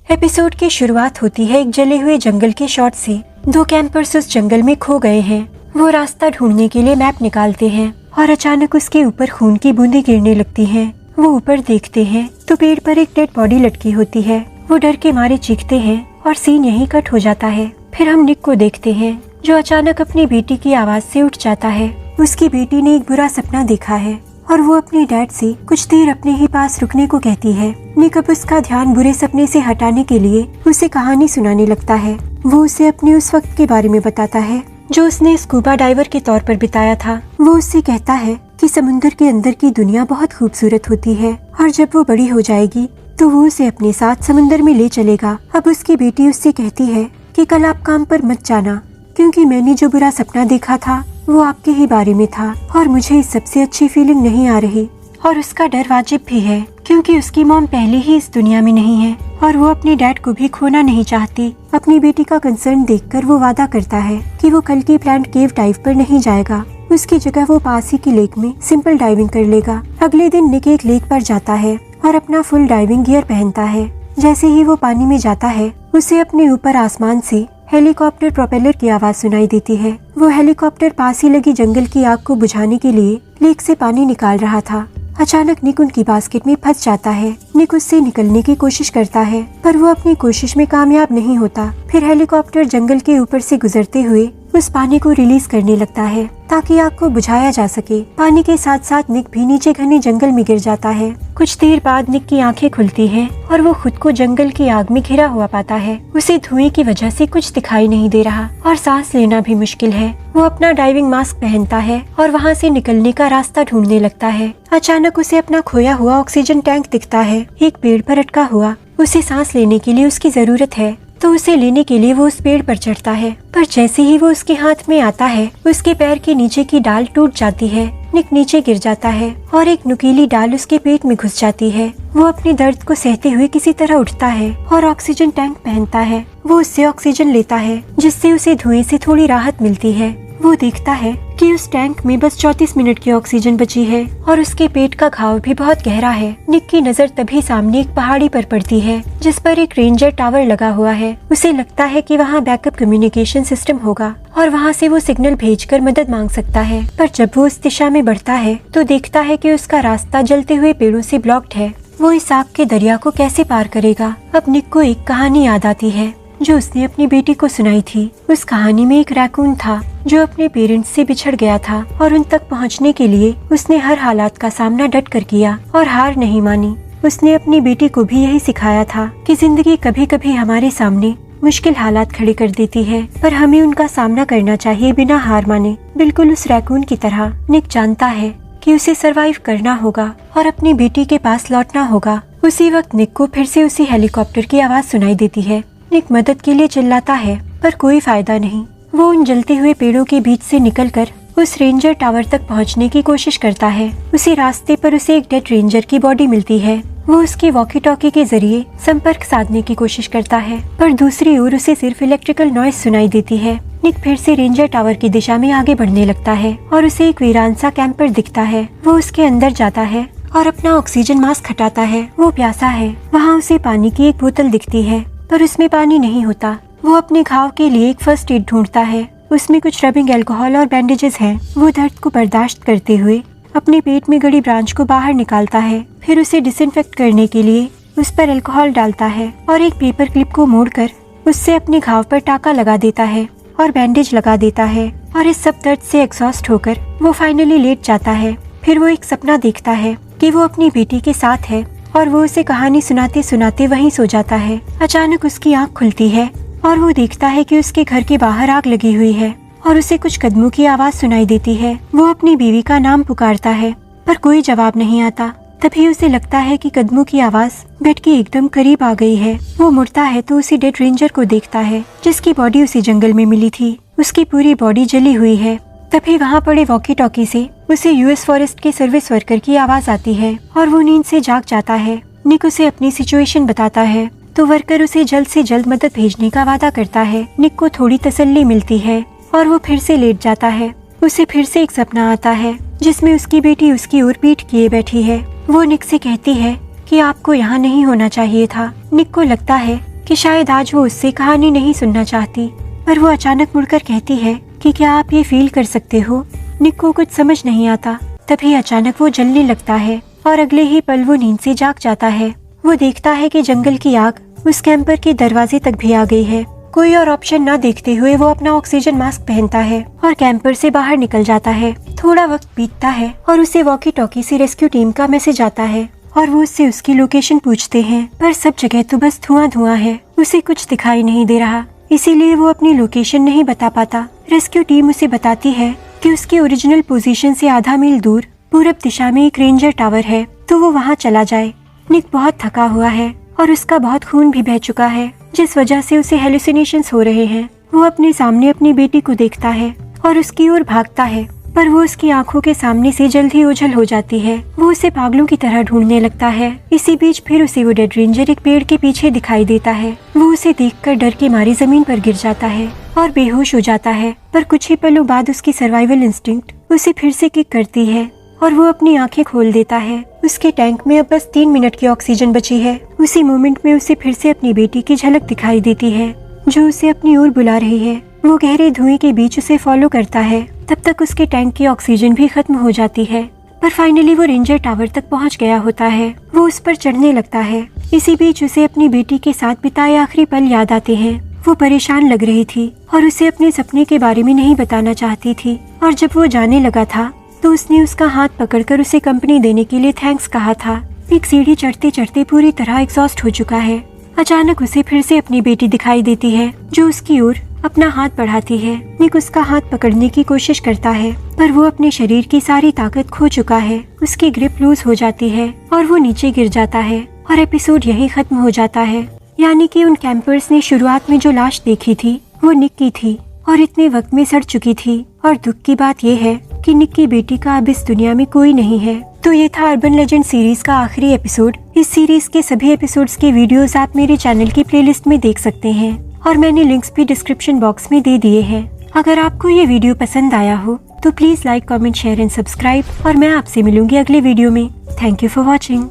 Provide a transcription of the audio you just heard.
Episode की शुरुआत होती है एक जले हुए जंगल के शॉट से। दो कैंपर्स उस जंगल में खो गए हैं। वो रास्ता ढूंढने के लिए मैप निकालते हैं और अचानक उसके ऊपर खून की बूंदें गिरने लगती हैं। वो ऊपर देखते हैं तो पेड़ पर एक डेड बॉडी लटकी होती है। वो डर के मारे चीखते हैं और सीन यहीं कट हो जाता है। फिर हम निक को देखते हैं जो अचानक अपनी बेटी की आवाज से उठ जाता है। उसकी बेटी ने एक बुरा सपना देखा है और वो अपने डैड से कुछ देर अपने ही पास रुकने को कहती है। निक अब उसका ध्यान बुरे सपने से हटाने के लिए उसे कहानी सुनाने लगता है। वो उसे अपने उस वक्त के बारे में बताता है जो उसने स्कूबा डाइवर के तौर पर बिताया था। वो उससे कहता है कि समुद्र के अंदर की दुनिया बहुत खूबसूरत होती है और जब वो बड़ी हो जाएगी तो वो उसे अपने साथ समुद्र में ले चलेगा। अब उसकी बेटी उससे कहती है कि कल आप काम पर मत जाना क्योंकि मैंने जो बुरा सपना देखा था वो आपके ही बारे में था और मुझे इस सबसे अच्छी फीलिंग नहीं आ रही। और उसका डर वाजिब भी है क्योंकि उसकी मॉम पहले ही इस दुनिया में नहीं है और वो अपने डैड को भी खोना नहीं चाहती। अपनी बेटी का कंसर्न देखकर वो वादा करता है कि वो कल की प्लान्ड केव डाइव पर नहीं जाएगा। उसकी जगह वो पास ही की लेक में सिंपल डाइविंग कर लेगा। अगले दिन निक एक लेक पर जाता है और अपना फुल डाइविंग गियर पहनता है। जैसे ही वो पानी में जाता है उसे अपने ऊपर आसमान से हेलीकॉप्टर प्रोपेलर की आवाज सुनाई देती है। वो हेलीकॉप्टर पास ही लगी जंगल की आग को बुझाने के लिए लेक से पानी निकाल रहा था। अचानक निक उनकी बास्केट में फंस जाता है। निक उससे निकलने की कोशिश करता है पर वो अपनी कोशिश में कामयाब नहीं होता। फिर हेलीकॉप्टर जंगल के ऊपर से गुजरते हुए उस पानी को रिलीज करने लगता है ताकि आग को बुझाया जा सके। पानी के साथ साथ निक भी नीचे घने जंगल में गिर जाता है। कुछ देर बाद निक की आंखें खुलती हैं और वो खुद को जंगल की आग में घिरा हुआ पाता है। उसे धुएं की वजह से कुछ दिखाई नहीं दे रहा और सांस लेना भी मुश्किल है। वो अपना डाइविंग मास्क पहनता है और वहाँ से निकलने का रास्ता ढूंढने लगता है। अचानक उसे अपना खोया हुआ ऑक्सीजन टैंक दिखता है एक पेड़ पर अटका हुआ। उसे सांस लेने के लिए उसकी जरूरत है तो उसे लेने के लिए वो उस पेड़ पर चढ़ता है पर जैसे ही वो उसके हाथ में आता है उसके पैर के नीचे की डाल टूट जाती है। निक नीचे गिर जाता है और एक नुकीली डाल उसके पेट में घुस जाती है। वो अपने दर्द को सहते हुए किसी तरह उठता है और ऑक्सीजन टैंक पहनता है। वो उससे ऑक्सीजन लेता है जिससे उसे धुएं से थोड़ी राहत मिलती है। वो देखता है कि उस टैंक में बस 34 मिनट की ऑक्सीजन बची है और उसके पेट का घाव भी बहुत गहरा है। निक की नजर तभी सामने एक पहाड़ी पर पड़ती है जिस पर एक रेंजर टावर लगा हुआ है। उसे लगता है कि वहाँ बैकअप कम्युनिकेशन सिस्टम होगा और वहाँ से वो सिग्नल भेजकर मदद मांग सकता है। पर जब वो उस दिशा में बढ़ता है तो देखता है कि उसका रास्ता जलते हुए पेड़ों से ब्लॉक्ड है। वो इस आग के दरिया को कैसे पार करेगा। अब निक को एक कहानी याद आती है जो उसने अपनी बेटी को सुनाई थी। उस कहानी में एक रैकून था जो अपने पेरेंट्स से बिछड़ गया था और उन तक पहुंचने के लिए उसने हर हालात का सामना डट कर किया और हार नहीं मानी। उसने अपनी बेटी को भी यही सिखाया था कि जिंदगी कभी कभी हमारे सामने मुश्किल हालात खड़े कर देती है पर हमें उनका सामना करना चाहिए बिना हार माने। बिल्कुल उस रैकून की तरह निक जानता है कि उसे सरवाइव करना होगा और अपनी बेटी के पास लौटना होगा। उसी वक्त निक को फिर से उसी हेलीकॉप्टर की आवाज सुनाई देती है। निक मदद के लिए चिल्लाता है पर कोई फायदा नहीं। वो उन जलते हुए पेड़ों के बीच से निकलकर उस रेंजर टावर तक पहुंचने की कोशिश करता है। उसी रास्ते पर उसे एक डेड रेंजर की बॉडी मिलती है। वो उसकी वॉकी टॉकी के जरिए संपर्क साधने की कोशिश करता है पर दूसरी ओर उसे सिर्फ इलेक्ट्रिकल नॉइज सुनाई देती है। निक फिर से रेंजर टावर की दिशा में आगे बढ़ने लगता है और उसे एक वीरान सा कैंपर दिखता है। वो उसके अंदर जाता है और अपना ऑक्सीजन मास्क हटाता है। वो प्यासा है। वहाँ उसे पानी की एक बोतल दिखती है पर उसमें पानी नहीं होता। वो अपने घाव के लिए एक फर्स्ट एड ढूंढता है। उसमें कुछ रबिंग अल्कोहल और बैंडेजेस हैं। वो दर्द को बर्दाश्त करते हुए अपने पेट में गड़ी ब्रांच को बाहर निकालता है। फिर उसे डिसइंफेक्ट करने के लिए उस पर अल्कोहल डालता है और एक पेपर क्लिप को मोड़कर उससे अपने घाव पर टाका लगा देता है और बैंडेज लगा देता है। और इस सब दर्द से एग्जॉस्ट होकर वो फाइनली लेट जाता है। फिर वो एक सपना देखता है कि वो अपनी बेटी के साथ है और वो उसे कहानी सुनाते सुनाते वहीं सो जाता है। अचानक उसकी आंख खुलती है और वो देखता है कि उसके घर के बाहर आग लगी हुई है और उसे कुछ कदमों की आवाज सुनाई देती है। वो अपनी बीवी का नाम पुकारता है पर कोई जवाब नहीं आता। तभी उसे लगता है कि कदमों की आवाज बेड के एकदम करीब आ गई है। वो मुड़ता है तो उसी डेड रेंजर को देखता है जिसकी बॉडी उसी जंगल में मिली थी। उसकी पूरी बॉडी जली हुई है। तभी वहाँ पड़े वॉकी टॉकी से उसे यूएस फॉरेस्ट के सर्विस वर्कर की आवाज आती है और वो नींद से जाग जाता है। निक उसे अपनी सिचुएशन बताता है तो वर्कर उसे जल्द से जल्द मदद भेजने का वादा करता है। निक को थोड़ी तसल्ली मिलती है और वो फिर से लेट जाता है। उसे फिर से एक सपना आता है जिसमें उसकी बेटी उसकी ओर पीठ किए बैठी है। वो निक से कहती है कि आपको यहाँ नहीं होना चाहिए था। निक को लगता है कि शायद आज वो उससे कहानी नहीं सुनना चाहती, पर वो अचानक मुड़कर कहती है कि क्या आप ये फील कर सकते हो। निक को कुछ समझ नहीं आता। तभी अचानक वो जलने लगता है और अगले ही पल वो नींद से जाग जाता है। वो देखता है कि जंगल की आग उस कैंपर के दरवाजे तक भी आ गई है। कोई और ऑप्शन ना देखते हुए वो अपना ऑक्सीजन मास्क पहनता है और कैंपर से बाहर निकल जाता है। थोड़ा वक्त बीतता है और उसे वॉकी टॉकी से रेस्क्यू टीम का मैसेज आता है और वो उससे उसकी लोकेशन पूछते हैं, पर सब जगह तो बस धुआं धुआं है, उसे कुछ दिखाई नहीं दे रहा, इसीलिए वो अपनी लोकेशन नहीं बता पाता। रेस्क्यू टीम उसे बताती है कि उसकी ओरिजिनल पोजीशन से आधा मील दूर पूरब दिशा में एक रेंजर टावर है, तो वो वहाँ चला जाए। निक बहुत थका हुआ है और उसका बहुत खून भी बह चुका है, जिस वजह से उसे हेलुसिनेशंस हो रहे हैं। वो अपने सामने अपनी बेटी को देखता है और उसकी ओर भागता है, पर वो उसकी आंखों के सामने से जल्द ही ओझल हो जाती है। वो उसे पागलों की तरह ढूंढने लगता है। इसी बीच फिर उसे वो डेड रेंजर एक पेड़ के पीछे दिखाई देता है। वो उसे देखकर डर के मारे जमीन पर गिर जाता है और बेहोश हो जाता है, पर कुछ ही पलों बाद उसकी सर्वाइवल इंस्टिंक्ट उसे फिर से किक करती है और वो अपनी आंखें खोल देता है। उसके टैंक में अब बस 3 मिनट की ऑक्सीजन बची है। उसी मोमेंट में उसे फिर से अपनी बेटी की झलक दिखाई देती है, जो उसे अपनी ओर बुला रही है। वो गहरे धुएं के बीच उसे फॉलो करता है। तब तक उसके टैंक की ऑक्सीजन भी खत्म हो जाती है, पर फाइनली वो रेंजर टावर तक पहुंच गया होता है। वो उस पर चढ़ने लगता है। इसी बीच उसे अपनी बेटी के साथ बिताए आखिरी पल याद आते हैं। वो परेशान लग रही थी और उसे अपने सपने के बारे में नहीं बताना चाहती थी, और जब वो जाने लगा था तो उसने उसका हाथ पकड़कर उसे कंपनी देने के लिए थैंक्स कहा था। एक सीढ़ी चढ़ते चढ़ते पूरी तरह एग्जॉस्ट हो चुका है। अचानक उसे फिर से अपनी बेटी दिखाई देती है, जो उसकी ओर अपना हाथ बढ़ाती है। निक उसका हाथ पकड़ने की कोशिश करता है, पर वो अपने शरीर की सारी ताकत खो चुका है। उसकी ग्रिप लूज हो जाती है और वो नीचे गिर जाता है और एपिसोड यहीं खत्म हो जाता है। यानी कि उन कैंपर्स ने शुरुआत में जो लाश देखी थी वो निक की थी और इतने वक्त में सड़ चुकी थी। और दुख की बात ये है कि निक की बेटी का अब इस दुनिया में कोई नहीं है। तो ये था अर्बन लेजेंड सीरीज का आखिरी एपिसोड। इस सीरीज के सभी एपिसोड्स के वीडियोस आप मेरे चैनल की प्लेलिस्ट में देख सकते हैं और मैंने लिंक्स भी डिस्क्रिप्शन बॉक्स में दे दिए हैं। अगर आपको ये वीडियो पसंद आया हो तो please like, comment, share and subscribe, और मैं आपसे मिलूंगी अगले वीडियो में। Thank you for watching.